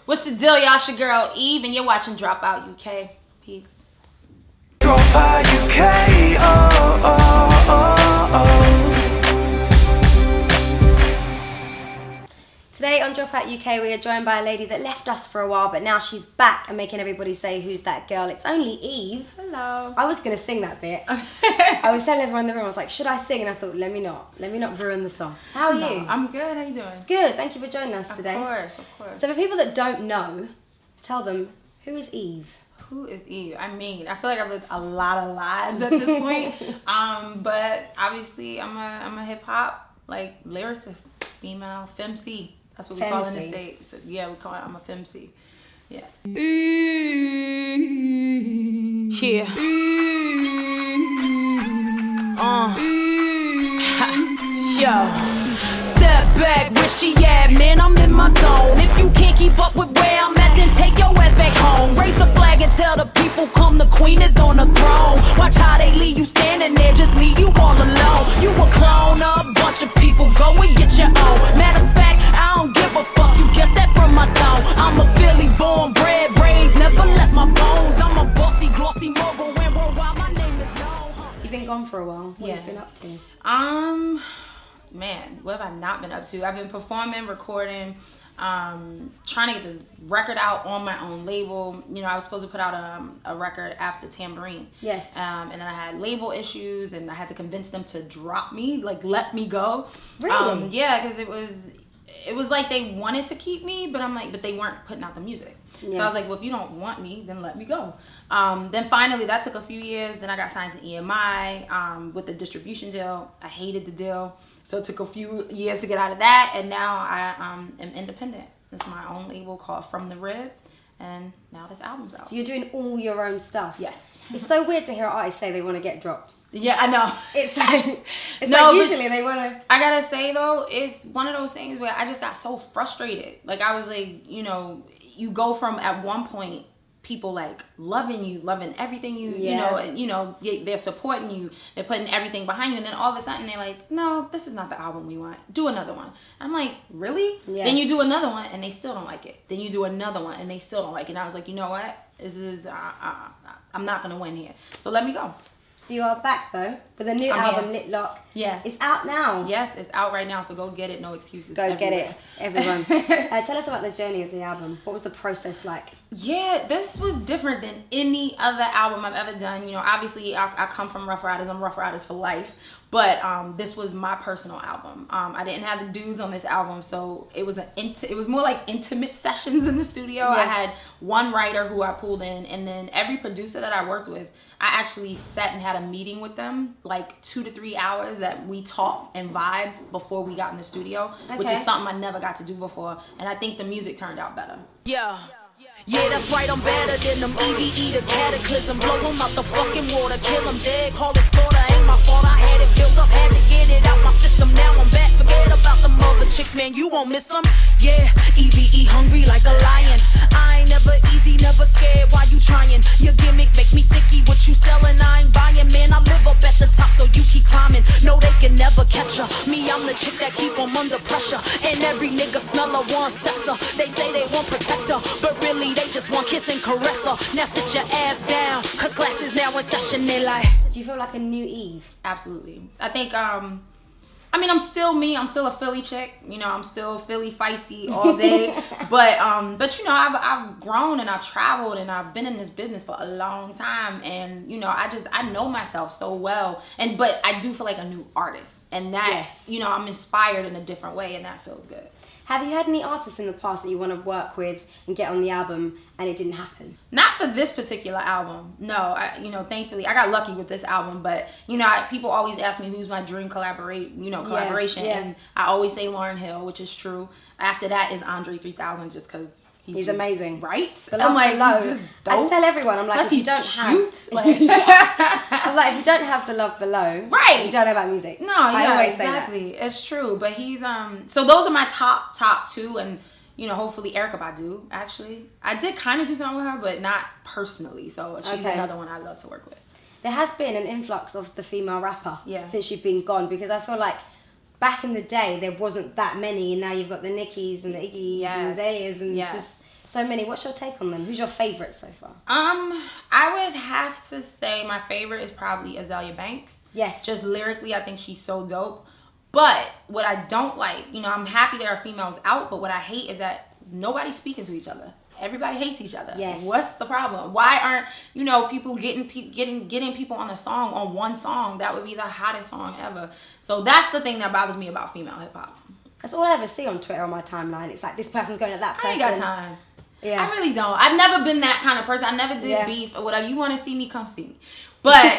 What's the deal, y'all? It's your girl Eve, and you're watching Dropout UK. Peace. Dropout UK, oh, oh, oh, oh. Today on Dropout UK, we are joined by a lady that left us for a while, but now she's back and making everybody say, who's that girl? It's only Eve. Hello. I was going to sing that bit. I was telling everyone in the room, I was like, should I sing? And I thought, let me not ruin the song. How are you? I'm good. How you doing? Good. Thank you for joining us today. Of course. So for people that don't know, tell them, who is Eve? Who is Eve? I mean, I feel like I've lived a lot of lives at this point. But obviously, I'm a hip hop lyricist, female, femc. That's what we call in the States. So, yeah, we call it. I'm a femc. Yeah. Yeah. Yo. Step back, where she at? Man, I'm in my zone. If you can't keep up with where I'm at, then take your ass back home. Raise the flag and tell the people, come, the queen is on the throne. Watch how they leave you standing there, just leave you all alone. You a clone, a bunch of people, go and get your own. Matter of fact, I don't give a fuck, you guessed that from my tone. I'm a Philly born, bred, raised, never left my bones. I'm a bossy, glossy mogul, and worldwide my name is known. You've been gone for a while. What have you been up to? Man, what have I not been up to? I've been performing, recording, trying to get this record out on my own label. You know, I was supposed to put out a record after Tambourine. Yes. And then I had label issues, and I had to convince them to drop me, let me go. Really? Yeah, because it was like they wanted to keep me, but they weren't putting out the music. Yeah. So I was like, well, if you don't want me, then let me go. Then finally, that took a few years. Then I got signed to EMI with the distribution deal. I hated the deal. So it took a few years to get out of that, and now I am independent. It's my own label called From the Rib, and now this album's out. So you're doing all your own stuff? Yes. It's so weird to hear artists say they want to get dropped. Yeah, I know. It's like usually they want to... I gotta say though, it's one of those things where I just got so frustrated. I was like, you go from at one point, people loving you, loving everything they're supporting you, they're putting everything behind you, and then all of a sudden they're like, no, this is not the album we want, do another one. I'm like, really? Yeah. Then you do another one and they still don't like it. Then you do another one and they still don't like it. And I was like, you know what, this is I'm not gonna win here, so let me go. So you are back though with a new album, Lit Lock. Yes. It's out now. Yes, it's out right now, so go get it, no excuses. Go get it, everyone. Tell us about the journey of the album. What was the process like? Yeah, this was different than any other album I've ever done. Obviously I come from Ruff Ryders, I'm Ruff Ryders for life. But this was my personal album. I didn't have the dudes on this album, so it was more like intimate sessions in the studio. Yeah. I had one writer who I pulled in, and then every producer that I worked with, I actually sat and had a meeting with them, 2 to 3 hours that we talked and vibed before we got in the studio, which is something I never got to do before. And I think the music turned out better. Yeah, that's right, I'm better than them. EVE, the cataclysm, blow them out the fucking water, kill them dead, call it slaughter, ain't my fault, I had it built up, had to get it out my system, now I'm back, forget about the mother chicks, man, you won't miss them. Yeah, EVE, hungry like a lion, I ain't never easy, never scared, why you trying? Your gimmick make me sicky, what you selling, I ain't buying, man, I live up at the top, so you keep climbing, no they can never catch her, me, I'm the chick that keep them under pressure, and every nigga smell her, want sex her, they say they want protect her, but really they just want kiss and caress her. Now sit your ass down, cause class is now in session. They like. Do you feel like a new Eve? Absolutely. I think I'm still me. I'm still a Philly chick. I'm still Philly feisty all day. but I've grown and I've traveled and I've been in this business for a long time, and I know myself so well. But I do feel like a new artist, and that I'm inspired in a different way, and that feels good. Have you had any artists in the past that you want to work with and get on the album and it didn't happen? Not for this particular album. No, thankfully I got lucky with this album, but people always ask me who's my dream collaboration, and I always say Lauryn Hill, which is true. After that is Andre 3000, just because he's amazing, right? I'm like, he's just dope. I tell everyone, I'm like, plus if you don't cute. I'm like, if you don't have the love below, right? You don't know about music. No, I always exactly. say that. It's true, but he's So those are my top two, and hopefully Erykah Badu. Actually, I did kind of do something with her, but not personally. So she's another one I love to work with. There has been an influx of the female rapper since you've been gone, because I feel like back in the day there wasn't that many, and now you've got the Nickis and the Iggy's and the Zayas and just So many. What's your take on them? Who's your favorite so far? I would have to say my favorite is probably Azalea Banks. Yes. Just lyrically, I think she's so dope. But what I don't like, you know, I'm happy there are females out, but what I hate is that nobody's speaking to each other. Everybody hates each other. Yes. What's the problem? Why aren't, you know, people getting people on a song, on one song? That would be the hottest song ever. So that's the thing that bothers me about female hip hop. That's all I ever see on Twitter on my timeline. It's like this person's going at that person. I ain't got time. Yeah. I really don't. I've never been that kind of person. I never did beef or whatever. You want to see me, come see me. But,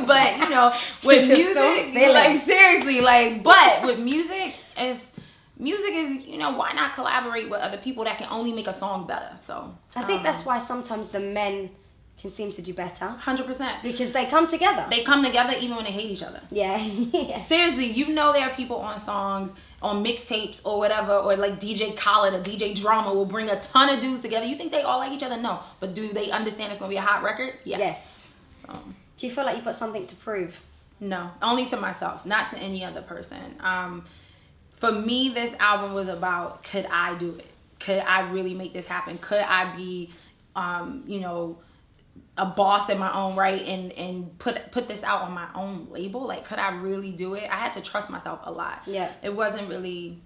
but you know, with music, like seriously, like, but with music is, you know, why not collaborate with other people that can only make a song better? So I think that's why sometimes the men can seem to do better. 100%. Because they come together. They come together even when they hate each other. Yeah. Yeah. Seriously, you know there are people on songs, on mixtapes or whatever, or like DJ Khaled or DJ Drama will bring a ton of dudes together. You think they all like each other? No. But do they understand it's going to be a hot record? Yes. So, do you feel like you've got something to prove? No. Only to myself, not to any other person. For me, this album was about, could I do it? Could I really make this happen? Could I be, you know, a boss in my own right and put this out on my own label? Like, could I really do it? I had to trust myself a lot. Yeah. It wasn't really,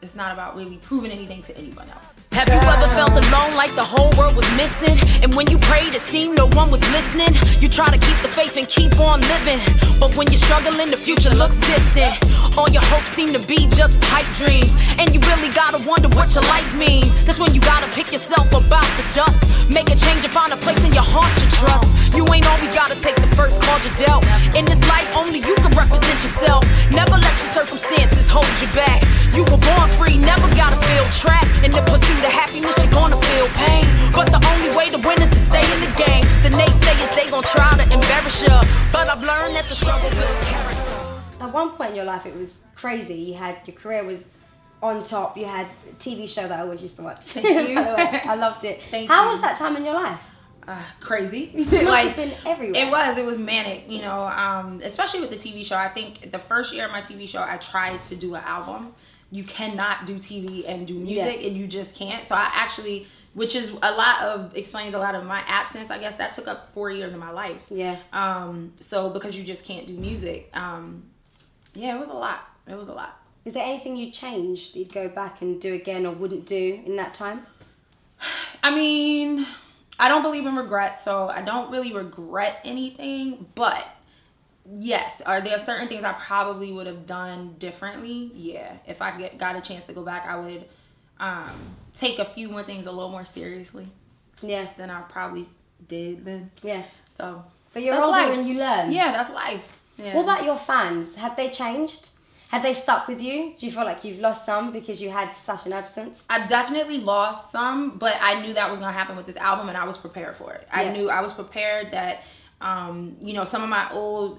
it's not about really proving anything to anyone else. Have you ever felt alone like the whole world was missing? And when you prayed it seemed no one was listening. You try to keep the faith and keep on living, but when you're struggling the future looks distant. All your hopes seem to be just pipe dreams, and you really gotta wonder what your life means. That's when you gotta pick yourself up out the dust. Make a change and find a place in your heart you trust. You ain't always gotta take the first card you dealt. In this life only you can represent yourself. Never let your circumstances hold you back. You were born free, never gotta feel trapped. In the pursuit of happiness you're gonna feel pain, but the only way to win is to stay in the game. The naysayers, they gon' try to embarrass you, but I've learned that the struggle builds character. At one point in your life it was crazy. You had, your career was on top. You had a TV show that I always used to watch. Thank you. By the way, I loved it. How was that time in your life? Crazy. It must Like, have been everywhere. It was manic, you know, especially with the TV show. I think the first year of my TV show, I tried to do an album. You cannot do TV and do music, and you just can't. So I actually, which is explains a lot of my absence, I guess. That took up 4 years of my life. Yeah. So because you just can't do music, yeah, it was a lot. It was a lot. Is there anything you'd change that you'd go back and do again or wouldn't do in that time? I mean, I don't believe in regret, so I don't really regret anything, but yes, are there certain things I probably would have done differently? Yeah. If I got a chance to go back, I would take a few more things a little more seriously. Yeah. Than I probably did then. Yeah. So. But you're that's older life. and you learn. Yeah, that's life. Yeah. What about your fans? Have they changed? Have they stuck with you? Do you feel like you've lost some because you had such an absence? I definitely lost some, but I knew that was going to happen with this album, and I was prepared for it. I knew I was prepared that, you know, some of my old,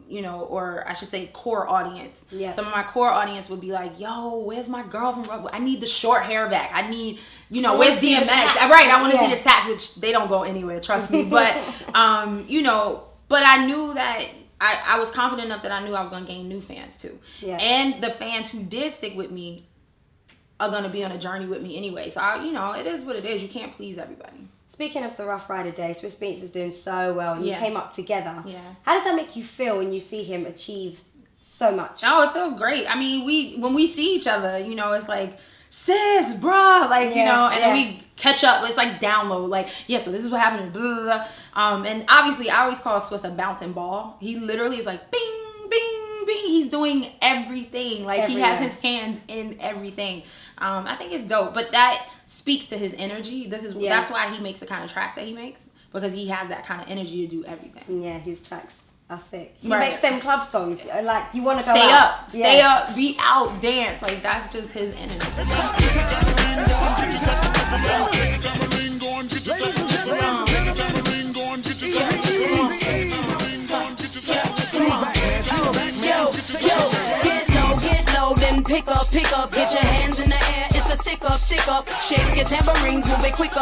you know, or I should say core audience. Yeah. Some of my core audience would be like, yo, where's my girl from Ruff? I need the short hair back. I need, you know, where's DMX? Right, I want to see the tats, which they don't go anywhere, trust me. But, you know, but I knew that I was confident enough that I knew I was going to gain new fans too. Yeah. And the fans who did stick with me are going to be on a journey with me anyway. So, you know, it is what it is. You can't please everybody. Speaking of the Ruff Ryder days, Swiss Beats is doing so well and you came up together. Yeah. How does that make you feel when you see him achieve so much? Oh, it feels great. I mean, when we see each other, you know, it's like, sis, bruh, like, you know, and then we catch up. It's like download, like, yeah, so this is what happened, blah, blah, blah. And obviously, I always call Swiss a bouncing ball. He literally is like, bing, bing, bing. He's doing everything. Like, he has his hands in everything. I think it's dope. But that speaks to his energy. That's why he makes the kind of tracks that he makes, because he has that kind of energy to do everything. Yeah, his tracks are sick. He Right. makes them club songs. Like, you want to go Stay out. up, stay up, be out, dance. Like, that's just his energy. Get low, then pick up, get your hands in the air. It's a stick up, shake your tambourines, move it quicker.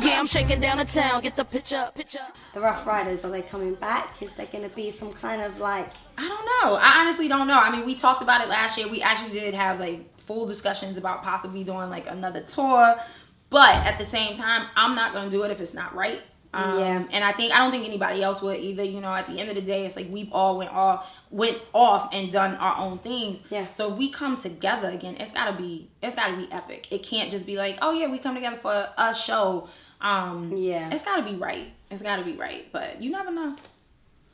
Yeah, I'm shaking down the town, get the picture. The Ruff Ryders, are they coming back? Is there going to be some kind of like... I don't know. I honestly don't know. I mean, we talked about it last year. We actually did have like full discussions about possibly doing like another tour. But at the same time, I'm not gonna do it if it's not right. Yeah. And I don't think anybody else would either. You know, at the end of the day, it's like we've all went off and done our own things. Yeah. So if we come together again, it's gotta be epic. It can't just be like, oh yeah, we come together for a show. Yeah. It's gotta be right. It's gotta be right. But you never know.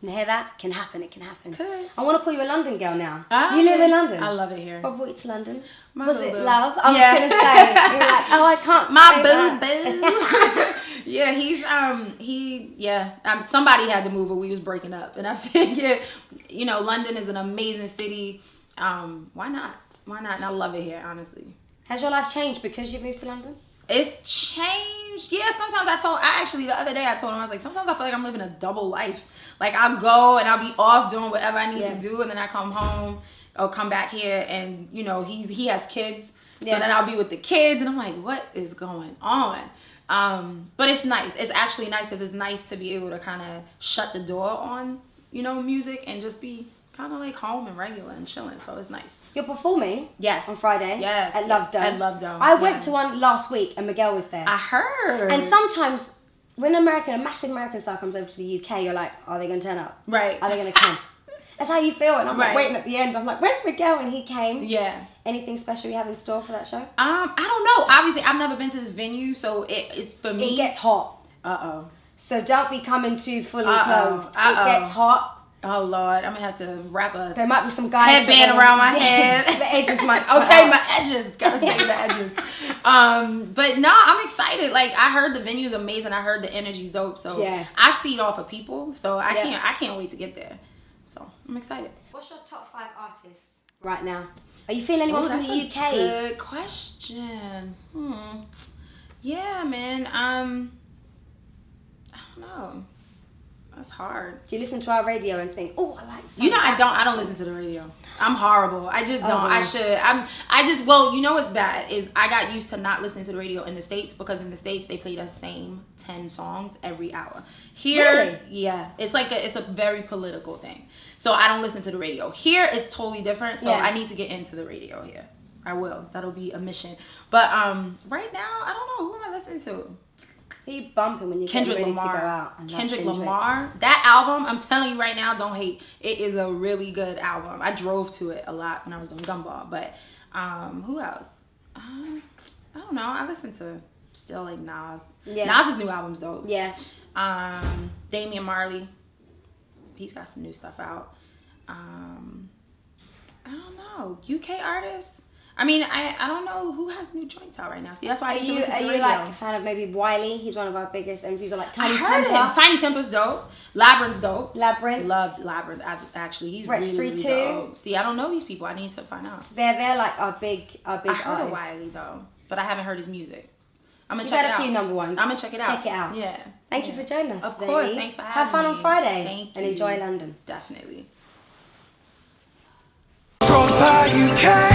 You hear that? Can happen. It can happen. Could. I want to call you a London girl now. Ah, You live in London. I love it here. What brought you to London? My Was boo it boo. love? I was Yeah. gonna say. You were like, oh, I can't. My say boo that. boo. Yeah, somebody had to move or we was breaking up. And I figured, you know, London is an amazing city. Why not? And I love it here, honestly. Has your life changed because you've moved to London? It's changed. Yeah, sometimes the other day I told him, I was like, sometimes I feel like I'm living a double life. Like I'll go and I'll be off doing whatever I need to do, and then I come home or come back here and, you know, he has kids. So then I'll be with the kids and I'm like, what is going on? But it's nice. It's actually nice because it's nice to be able to kind of shut the door on, you know, music and just be kind of like home and regular and chilling. So it's nice. You're performing? Yes. On Friday? Yes. At Love Dome? At Love Dome. I went to one last week and Miguel was there. I heard. And sometimes when a massive American star comes over to the UK, you're like, are they going to turn up? Right. Are they going to come? That's how you feel. And I'm like Right. waiting at the end. I'm like, where's Miguel? And he came. Yeah. Anything special you have in store for that show? I don't know. Obviously, I've never been to this venue, so it's for me. It gets hot. Uh-oh. So don't be coming too fully Uh-oh. clothed. It gets hot. Oh, Lord. I'm going to have to wrap a There might be some guys headband around my head. The edges might Okay, my edges. Gotta save the edges. But no, I'm excited. Like, I heard the venue's amazing. I heard the energy's dope. So Yeah. I feed off of people. So I can't wait to get there. So I'm excited. What's your top 5 artists right now? Are you feeling anyone from that's the a UK? Good question. Yeah, man. I don't know. That's hard. Do you listen to our radio and think, oh, I like something? You know, I don't listen to the radio. I'm horrible. I just don't. Oh. I should. Well, you know what's bad is I got used to not listening to the radio in the States because in the States they play the same 10 songs every hour. Here, Really? yeah, it's a very political thing. So I don't listen to the radio. Here, it's totally different. So Yeah. I need to get into the radio here. I will. That'll be a mission. But right now, I don't know. Who am I listening to? Who are you bumping when you're Kendrick getting ready Lamar. to go out? I love Kendrick Lamar. That album, I'm telling you right now, don't hate. It is a really good album. I drove to it a lot when I was doing Gumball. But who else? I don't know. I listen to still like Nas. Yeah. Nas's new album's dope. Yeah. Damian Marley. He's got some new stuff out. I don't know. UK artists. I mean, I don't know who has new joints out right now. See, that's why I need to listen to the Are you radio. like a fan of maybe Wiley? He's one of our biggest MCs. Or like Tiny I heard Temper. him. Tiny Temper's dope. Labyrinth's dope. Labyrinth. Loved Labyrinth. Actually, he's Rec really, Street really 2. dope. See, I don't know these people. I need to find out. They're like our big I heard of artists. Wiley though, but I haven't heard his music. I'm gonna You've check had it out. a few number ones. I'm gonna check it out. Check it out. Yeah. Thank you for joining us. Of course. lady. Thanks for having Have fun me. on Friday. Thank And you. enjoy London. Definitely. Dropout UK.